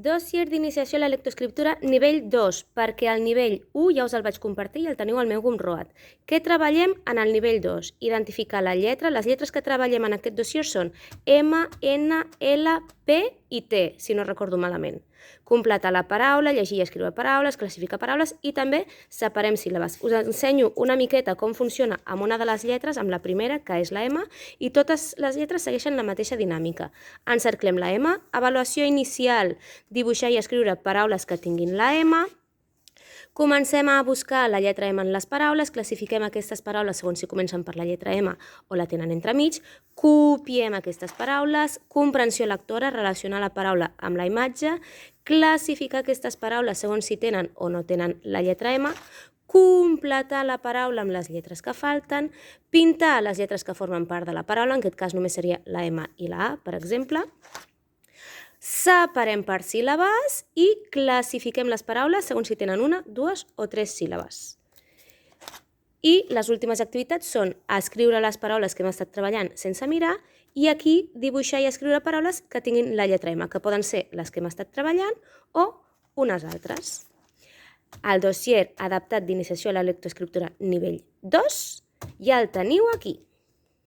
Dossier d'iniciació a la lectoescriptura nivell 2, perquè al nivell 1 ja us el vaig compartir i el teniu al meu Gumroad. Què treballem en el nivell 2? Identificar la lletra. Les lletres que treballem en aquest dossier són M, N, L, P i T, si no recordo malament. Completar la paraula, llegir i escriure paraules, classificar paraules i també separem síl·labes. Us ensenyo una miqueta com funciona amb una de les lletres, amb la primera, que és la M, i totes les lletres segueixen la mateixa dinàmica. Encerclem la M, avaluació inicial, dibuixar i escriure paraules que tinguin la M. Comencem a buscar la lletra M en les paraules, classifiquem aquestes paraules segons si comencen per la lletra M o la tenen entremig, copiem aquestes paraules, comprensió lectora, relacionar la paraula amb la imatge, classificar aquestes paraules segons si tenen o no tenen la lletra M, completar la paraula amb les lletres que falten, pintar les lletres que formen part de la paraula, en aquest cas només seria la M i la A, per exemple. Separem per síl·labes i classifiquem les paraules segons si tenen una, dues o tres síl·labes. I les últimes activitats són escriure les paraules que hem estat treballant sense mirar i aquí dibuixar i escriure paraules que tinguin la lletra M, que poden ser les que hem estat treballant o unes altres. El dossier adaptat d'iniciació a la lectoescriptura nivell 2 ja el teniu aquí.